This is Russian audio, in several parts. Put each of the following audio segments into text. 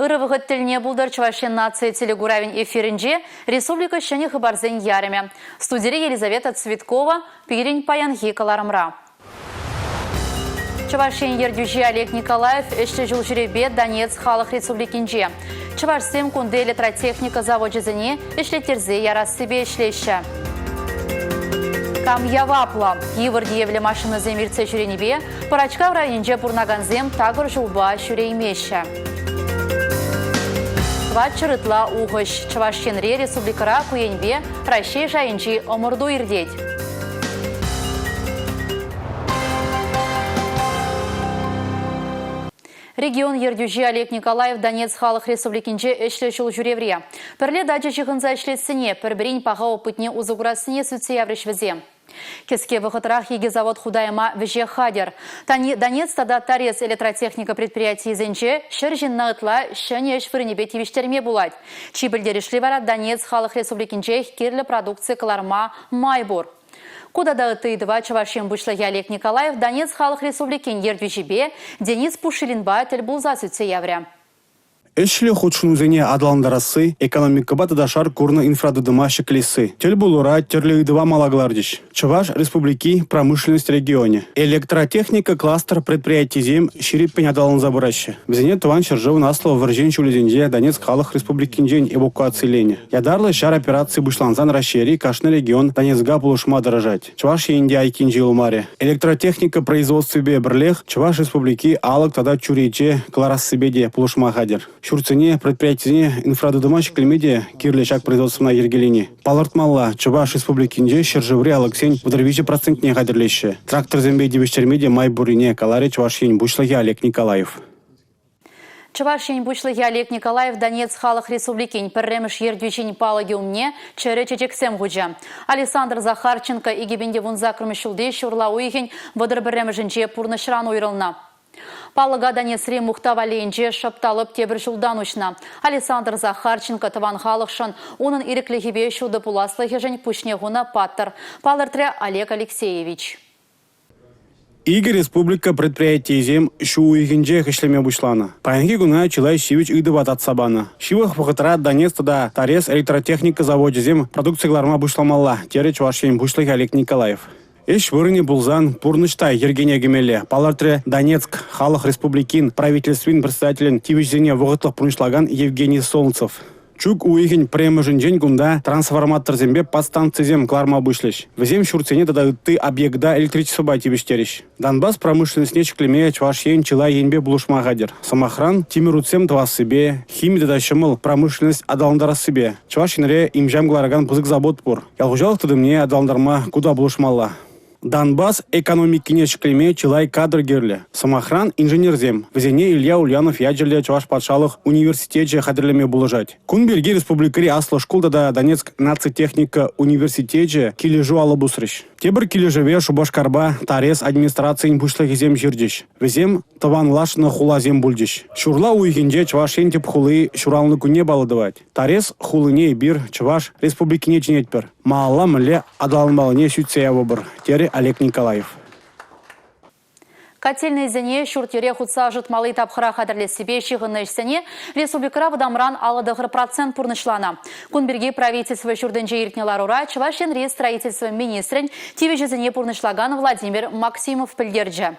Ырывығыт тіліне бұлдар Чувашин нации телегуравин эфирінже республика шыны хабарзен яреме. Студире Елизавета Цветкова, Пирин Паянхи Каларамра. Чувашин ердюжи Олег Николаев, эшті жыл жүребе Донецк халық республикинже. Чувашсем кунде электротехника заводжезіне эшлетерзе ярас себе эшлеші. Камьявапла. Евардиевле машины земирце жүренебе, парачка в районже Пурнаганзем тагыр жылба жүреймеші. Ватчырытла уғыш. Чувашинре республикара куенбе Россия жайынжи омырду ирдеть. Регион ердюжи Олег Николаев Донецк халық республикинже эшле жыл жүревре. Пірле дача жығынза эшлетсіне, пірбірін паға опытне узуграсыне сүтсе яврышвізе. Кеске вахытрах еге завод худайма веже хадер. Тани Донец тада тарес электротехника предприятий зенче шыржин наытла шыне эшвірінебе тивиштерме булать. Чибілдерешлі вара Донецк халық республикинже керлі продукция каларма майбур. Куда дағытыйдыва Чувашин бұшлығы Олег Николаев Донецк халық республикин ердюжибе Денис Пушилинба тіл бұлза сүтсе явря. Эшле худшунузене адаландарасы, экономика батадашар курна инфрадыдыма шеклесы. Тел булура терлеидыва малаглардиш. Чуваш республики промышленность регионе. Электротехника кластер предприятий зем шириппен адалан забыраще. Бізіне туан шыржывы наслова варжен чулезенде Донецк халық республикин день эвакуации лене. Ядарлы шар операции бышланзан расшери кашны регион Донецка булышма дорожать. Чуваш енде айкин жилумаре. Электротехника производства бебрлех Чуваш республики алак тада чурече кларас себеде булышма хадер. Шурцене предприятие инфрадыдымаш клемеде кирлешак производственна ергелине. Палартмалла Чуваш республикинде шыржывре алаксень вдровиче процентне хадерлеше. Трактор зембе дивиштермеде майбурине каларе Чувашин бушлығы Олег Николаев. Чувашин бушлығы Олег Николаев Донецк халық республикин пірреміш ердюжин палаги умне чәрі чечексем ғуджа. Александр Захарченко игебенде вунза кірмішілде шурла уйхен вадыр бірремішінче пурнышран ойрылна. Палыга Донецре мухтаваленже шапталып тебір жылдан ұшна. Александр Захарченко тыван халықшын, оның иреклігебе шуды пуласлығы жән пүшнеғуна паттыр. Палыртре Олег Алексеевич. Игорь республика предприятий зем шу уйгенже хэшлеме бушлана. Паянги гуна Чилай Шивич игдыват от сабана. Шивах вахатра Донецк тада тарес электротехника заводе зем продукция гларма бушламалла. Тере Чувашин бушлығы Олег Николаев. Эш вырыне булзан пурныштай Ергене Гемеле. Палартре Донецк халық республикин правительствин председателен тивишзене вғытлық пурнышлаган Евгений Солнцев. Чук уйхен премыжын жен гунда трансформатор зембе подстанция зем кларма вышлеш. В зем шурцене тада ты объекта электричество бативиштериш. Донбасс промышленность нечеклеме Чувашин Чилай енбе булушма гадер. Самохран Тимируцем два себе. Химия тада шымыл промышленность адаландара себе. Чувашинре имжам глараган пузык забот пур. Ялгужалық тады мне адаландарма куда булушмалла. Донбасс экономикине шклеме Чилай кадр герле. Самохран инженерзем. Везене Илья Ульянов ядерле Чуваш патшалық университете хадрлеме булыжать. Кунберги республикари асло школда да Донецк нацитехника университете килежу алабусрыш. Тебір килежеве Шубашкарба тарес администрациян бушлығы зем жердеш. Везем таван лашны хула зем бульдеш. Шурла уйгенде Чувашен теп хулы шуралны күне балыдывать. Тарес хулыне бир Чуваш республикине ченетпер. Маалла мле адалмалыне сүтсея выбор. Тере Олег Николаев. Котельный зене шуртере худса жытмалы тапхыра хадрле себе шиғынны ішсене республикара вадамран аладығыр процент пурнышлана. Кунберги правительство шурденже иртнелар ура Чувашинре строительство министрин тивежезене пурнышлаган Владимир Максимов пілдерджі.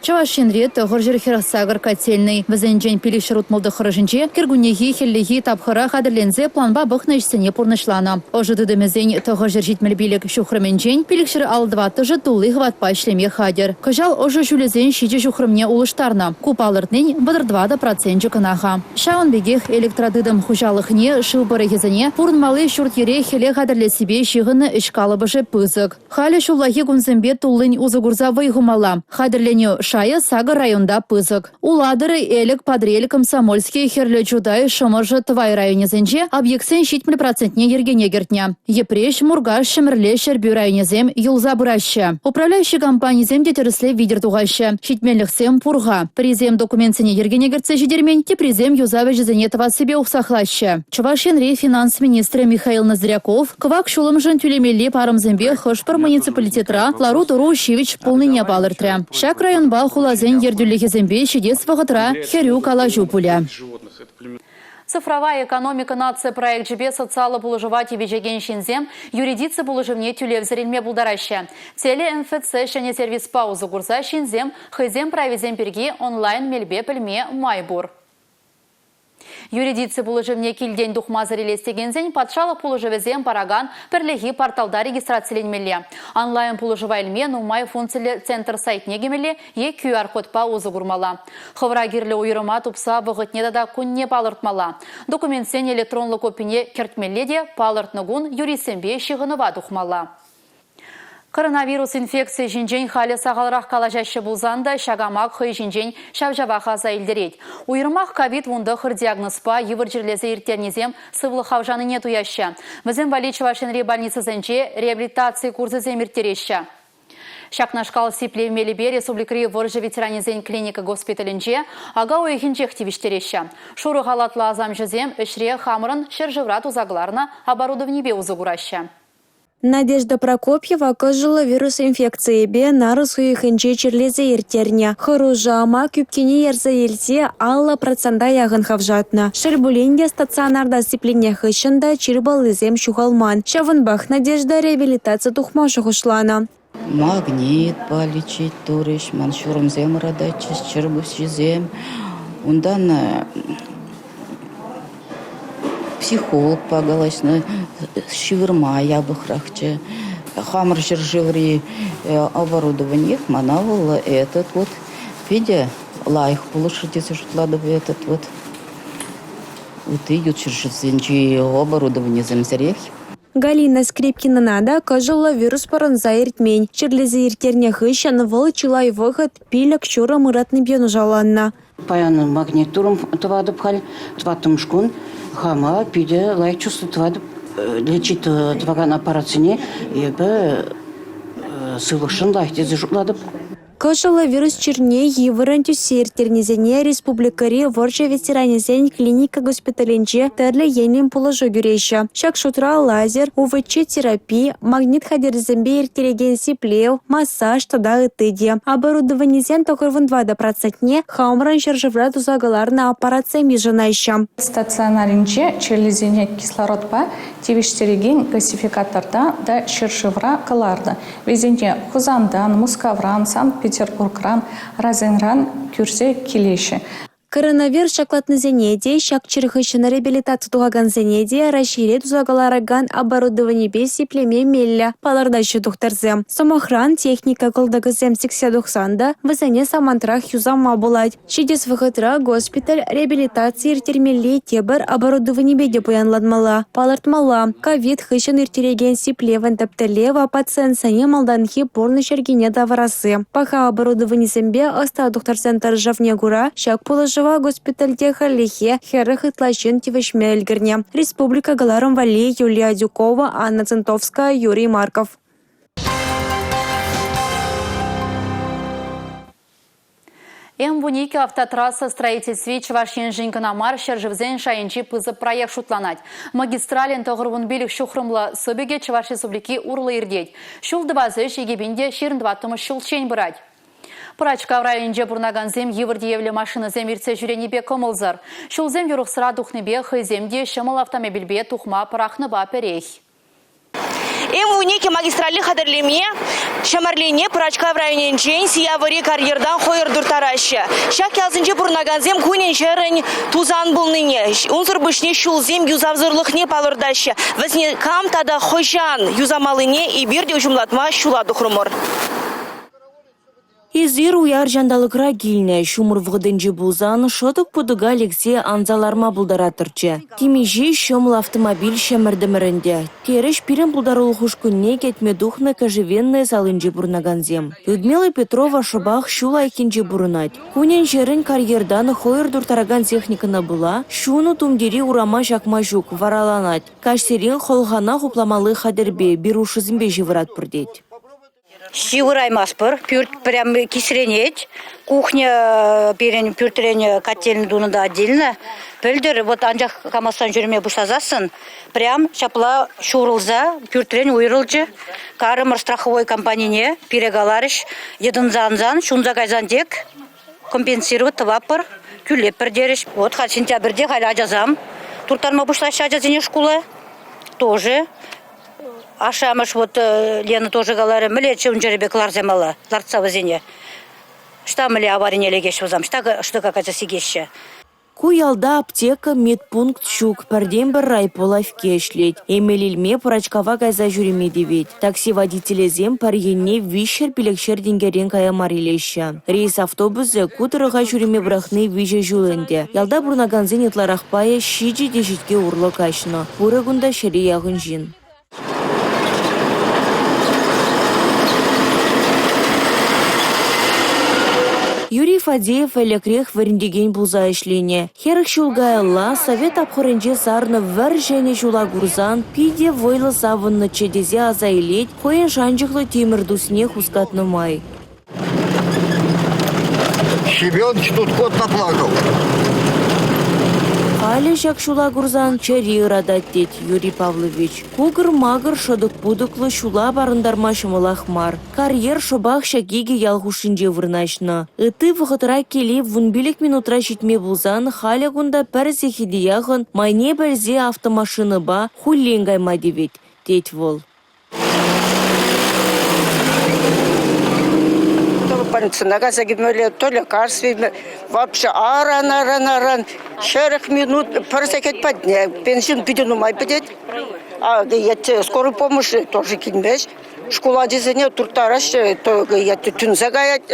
Чувашинре тұғыр жерхерсагыр котельный. Візенжен пилишер утмылды қырыжынче кергунеги хеллеги тапхыра хадырлензе планба бұқны ішсене пурнышлана. Ожыдыдымызен тұғыр жержитмел билік шухрыменжен пиликшер алдываты жытулы ғватпа ішлеме хадер. Кыжал ожы жүлезен шиже шухрымне улыштарна. Купалыртнен бұдыр 2% кынаха. Шаун бегех электродыдым хужалықне шылбыры кезіне пурнмалы шуртере хеле хадырле себе шиғыны ішкалыбыжы пызык. Халі шуллахи гунзымбе тулын узыгурза вайгумала. Хадырленю Шая Сагар районда пызык. Уладыры элек подрель комсомольский херлі чудай шымыжы Твай районе зенже объектсен 70% ергене гертня. Епреш Мургаш шымірле шербю районезем юлза бұраща. Управляющий компания земде терісле видер туғаща. Шитмеліқсем пурға. Призем документсене ергене гертсе жидермен, те призем юзавы жезенетова себе ухсахлаща. Чувашинре финанс министры Михаил Ноздряков квак шулым жын тюлемелі парымзембе хышпыр муниципалитетра Лару Туру Шивич полныне балыртря. Шак район хулазен ердюлеге зембе шидес вағытра херю калажу пуля. Цифровая экономика нация проект жібе социалы бұлыжыват евежеген шинзем, юридицы бұлыжывне тюлевзірілме бұлдараща. Теле МФЦ және сервис паузы курса шинзем, хызем правизем перге онлайн мельбе пілме майбур. Юридицы бұлыжывне килден дұхмазыр елестегензен патшалық бұлыжывезен параган пірлігі порталда регистрациялен Онлайн бұлыжыва елмен умай функциялы центр сайтне кемелі QR-кодпа озы күрмала. Хывра керлі ойырыма тұпса бұғытне да күнне палыртмала. Документсен электронлы копине кертмеледе палыртнығын юрисембе шығыныва дұхмала. Коронавирус инфекция жинжен халі сағалырақ қалажашы бұлзанда шағамақ хый жинжен шавжаваға заилдерет. Уйырмақ ковид вундықыр диагнозпа евір жерлезе ертернезем сывлы хавжаны нет уяща. Візім Валичева Шенри больницы зенже реабилитации курсы земертереща. Шакнашкал сиплевмелебе республикри выржы ветеранезен клиника госпиталінже ага ойхинче активиштереща. Шуры халатлы азам жезем үшре хамырын шержеврат узагларна оборудовнебе узагураща. Надежда Прокопьева кожила вирус инфекции бе нарыс хуйхынче черлезе ертерне. Хыружама күпкене ерзе елсе алла процента яғын хавжатна. Шербуленде стационарда сиплене хышында чирбалызем шухалман. Шавынбах Надежда реабилитация тухмашы хушлана. Магнит полечить туриш, маншурым зем радачис, чербус зем. Ундан психолог погаласна шивырма ябыхрахче. Хамр жиржеври оборудование манавал этот вот. Видя лайх полушитесь шутладов этот вот. Вот идет жиржевзенчи оборудование земзерех. Галина Скрипкина нада кожила вирус паранза иртмень. Черлезе иртерне хыщан волчила и выход пилек чура мыратный бьену жаланна. Паяны магнитурум твадып халь, тватым шкун, хама пиде лайк чувство твадып лечит тваган аппаратсыне, ебе сывышын лайхте зажукладып. Кожила вирус черне евырантю сертернезене республикари ворча ветеранезен клиника госпиталинче терле енем положу гюреща. Шак шутра лазер, УВЧ терапия, магнит хадерзембе иртереген сиплев, массаж тада ытыде. Оборудованезен токырвын 2% хаумран шаржеврату загаларна аппаратсеми жанайща. Стационаринче черлезене кислородпа тивиштереген гасификаторда да шаржевра каларда. Везенде Хузандан, Мускавран, Санкт-Петербургран, Разенран, Кюрсе, Килеши. Коронавирус шаклатны зенеде, шак чырхыщына реабилитацию тугаган зенеде, расширит узагалараган оборудование беси племе мелля, палардащу тухтарзем. Самохран техника колдагызем 80-90, вызане самантрах юзама булать. Шидес выходра госпиталь реабилитации иртермелли тебер оборудование беде пуянладмала. Палартмала, ковид хыщын иртереген сиплевен таптелева пациент сане малданхи порны шергене даварасы. Паха оборудование зембе оста тухтарзен таржавне гура, шак положив госпитальде халихе херых итлачын тивишмельгерне. Республика Галаром Вали, Юлия Дюкова, Анна Центовская, Юрий Марков. М-12 автотрасса строительстве Чувашин Жинканамар Шержевзен Шайынчи пызы проект шутланать. Магистрален тоғырвын белік шухрымлы сөбеге Чуваш Республики урлы ирдеть. Шул дыбазыш егебінде 22-тымы шул чейн бұрать. Пырачка в районде бурнаганзем евірдеевлі машины земірце жүренебе көмілзір. Шулзем юрықсыра дұхнебе хыземде шымыл автомобильбе тухма пырахныба перех. М-12 магистрали хадырлеме, шамарлене Пырачка в районе джейн сиявыри карьердан хойыр дұртарашы. Шак ялзынже бурнаганзем күнен жерін тузан бұлныне. Унзыр бішне шулзем юзавзырлықне палырдашы. Візне кам тада хойжан юзамалыне и бірде ұжымлатма шула дұқрымыр. Изир уяр жандалықра келіне шумыр вғыдынжы бұлзан шотық бұдыға лексе анзаларма бұлдаратырчы. Темежі шомыл автомобиль шамырдымырынде. Тереш пирен бұлдарыл хушкүнне кетме духны кожевенные салынжы бұрнаганзем. Людмила Петрова шыбақ шула екенжі бұрынат. Кунен жерін карьердан хойыр дұртараган техниканы бұла, шуны тумдери урама жақма жүк вараланат. Кашсерин холғана хупламалы хадербе берушызымбе живырат бірдет. Сиураймас пыр, прям кисренеть. Кухня перен пюртрен котельный дунада отдельно. Пельдер вот анжах камасан жүрме бушазасын. Прям шапла шурылза, пюртрен уйрылжы. Карымыр страховой компанийне перегаларыш. Едынзанзан, шунза кайзан дек. Компенсировать вапыр, күлеп бірдеріш. Вот сентябрьде хайла жазам. Туртарма бушла шажазине школа тоже. Ашамыш вот Лена тоже говорит, млече он жеребе кларземала, ларцавазине. Что мле авария легеш возам, что какая-то сигеща. Куялда аптека медпункт щук пәрден бір райполав кешлет. Эмелилме пырачкава гайза жүреме девет. Такси водителезем паргенне вишер пилекшер денгерен кая марилеща. Рейс автобусы кутырыға жүреме брахны виже жүленде. Ялда бұрнаганзен етларақпая шиджи дешетке урлы кашны. Бұрығында шері яғын жин. Юрий Фадеев элекрех варендеген булза işлене. Херх шулгайла совет апхоренже сарны вар және жула гурзан пиде войлы савынны чедезе азайлет, коен шанжықлы темірдусне хускатны май. Щебенч тут кот наплакал. Али шула гурзан чари ырадат дед Юрий Павлович. Кугыр-магыр шодык-пудыклы шула барындарма шымылахмар. Карьер шобах шагиге ялгушинже вырнашна. Ыты вғытыра келеп вунбилік минутра жетме булзан халя гунда пәрзе хидияғын майне бәрзе автомашины ба хулленгайма девет, дед вол. Нагаса гидмели, то лекарства, вообще аран, 40 минут, просекать подня, пенсию пидену май пидеть, а я скорую помощь тоже кинешь, школа дизайна туртараш, то я тюн загаять.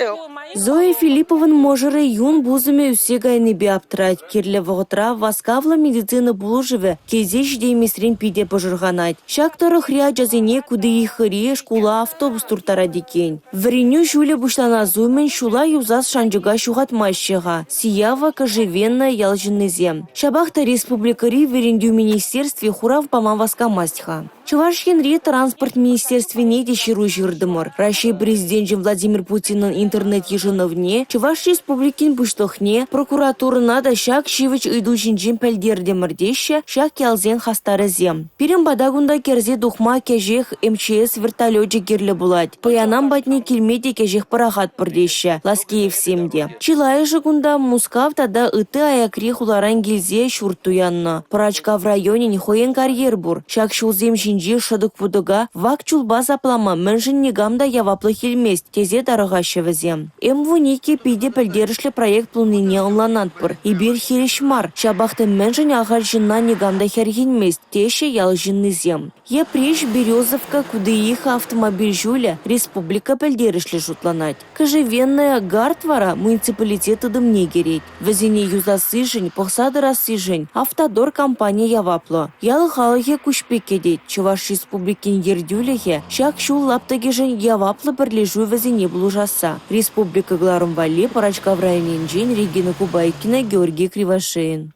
Зоя Филиппован можыры юн бузыме үсегайны беаптрать, керлі вғытра васкавла медицина булужыве, кезе ждеймесрен пиде пожырғанать. Шактары хря жазыне куды ихыри школа автобус туртара декен. Вреню жуле бушлана зумен шула юзас шанжыга шуғатмайшыға. Сиява кожевенна ялжыннызем. Шабахта республикари верендю министерстве хурав пама васкамастха. Чувашхенри транспорт министерстве не деширу жирдымыр. Россия президент Владимир Путинның интернет ежиновне, Чуваш республикин буштохне, прокуратура нада шак шивыч идучинжин пәлдердемірдеші, шак ялзен хастарызем. Пирен бадагунда керзе духма кежех МЧС вертоледжі герлі булад. Паянам батне келмеде кежех парахат пырдеші, Ласкеев семде. Чилайы жығында Мускавтада ыты аякри хуларан гелзе шуртуянна. Парачка в районе нихоен карьер бур. Шак шулзем шадык пудыга вак чулба заплама мэнжин негамда яваплы хилмест тезе дарыға шевізем. Вуники пиде пілдерішлі проект планине онланатпыр. Ибир хиришмар. Шабахты мэнжин ағар жинна негамда хергенмест теше ял жиннызем. Еприш Березовка кудыиха автомобиль жуля республика пілдерішлі жутланать. Кожевенная гартвара муниципалитеты дымне керет. Вазине юзасы жын, похсады расы жын. Автодор компания яваплы. Ял халыхе кушпек кедет. Чуваш республикин ердюлехе, шак шул лаптагежен яваплы бірлежу вазине булужаса. Республика Гларумвали, Парачка в районе Инжин, Регина Кубайкина, Георгий Кривошеин.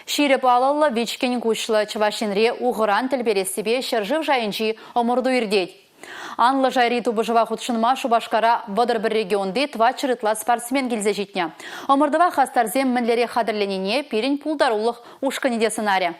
Шире палалла вичкен кучлы Чувашинре уғыран тілбере себе шыржық жайынчи омырду ирдеть. Анлы жайри тубыжыва худшынма Шубашкара бұдыр бір регионды тва чырытла спортсмен келзе жетіне. Омырдыва хастарзем мінлере қадырленіне перін пулдарулық ушканиде сценария.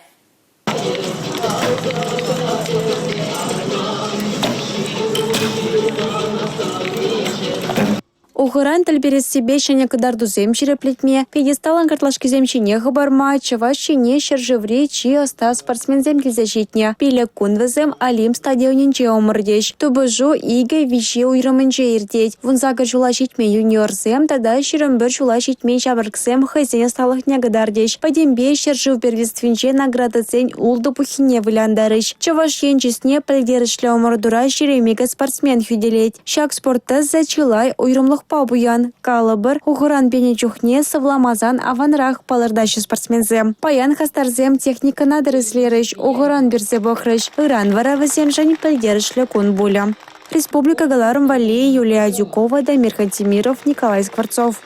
Уғыран тілберес себе шәне кыдарду зем жиреплетме, пьедесталан картлашки земчине хабарма, чаваш чине шержевре чи оста спортсмен зем келзе жетне. Пилек кунвезем алим стадионинче омырдеш. Тубыжу иге вище уйрымынче ирдеть. Вунзага жула жетме юниор зем, тада ширембір жула жетме шабырксем хайзене сталых негадардеш. Падембе шержев первенствинче награда зен улды пухине выляндарыш. Чаваш енчесне пілдерішлі омырдура ширемеге спортсмен хюделет. Шак спортта зачылай уйрымлық пабуян, калыбыр, уғыран бене чухне сывламазан аванрах палырдащы спортсмензем. Паян хастарзем техника надырыслерыш, уғыран бірзе бұқрыш, ыран варавызем жан пілдерішлі кун буля. Республика Галарумвали, Юлия Дюкова, Дамир Хантимиров, Николай Скворцов.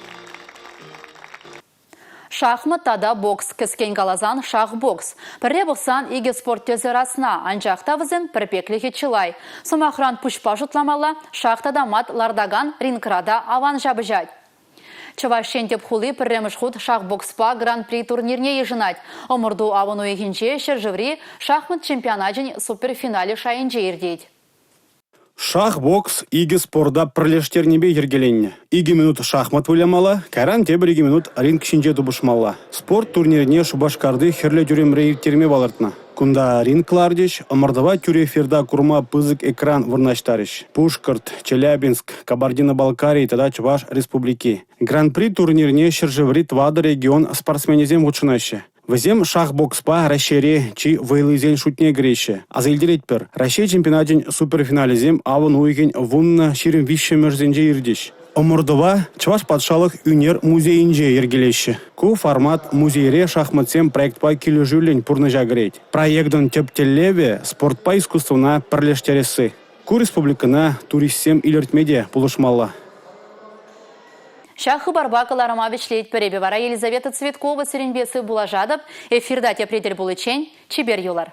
Шахмат тада бокс, кіскен калазан шах-бокс. Пірре бұқсан иге спорт төзі расына, анжақта візім пірпекліге чылай. Сомахран пұшпа жұтламала, шахтада мат лардаган ринкрада аван жабы жад. Чавашен деп хулы пірреміш худ шах-бокспа гран-при турнирне ежінат. Омырду авану егінче шержеври шахмат чемпионажын суперфинале шайынче ердейд. Шах бокс иге спорда пірлештернебе ергеленне. 2 минут шахмат вылямала, кайран те 1 минут ринг шинже тубышмалла. Спорт турниріне Шубашкарды херле жүрем рейтерме балыртна. Кунда ринглардеш, омардава тюреферда курма пызык экран вырнаштарыш. Пушкарт, Челябинск, Кабардино-Балкарий, тада Чуваш республики. Гран-при турниріне шыржыври твады регион спортсменезем учынаще. Візем шах-бокспа Рашере чи вайлызен шутне греше. Азелдерет пір. Рашей чемпионатен суперфиналезем авын уйген вунна ширим вище мөрзенже ирдеш. Омырдыва Чуваш патшалық үнер музейінже ергелеші. Ку формат музейре шахматсем проектпа келі жүлен пұрны жагырет. Проектын тептеллеве спортпа искусствына пірлештересі. Ку республикана туристсем илертмеде пулышмалла. Шахы барбакаларыма вишлейт перебе вара Елизавета Цветкова сиренбесі була жадып, эфирда тепредел булычен, чибер юлар.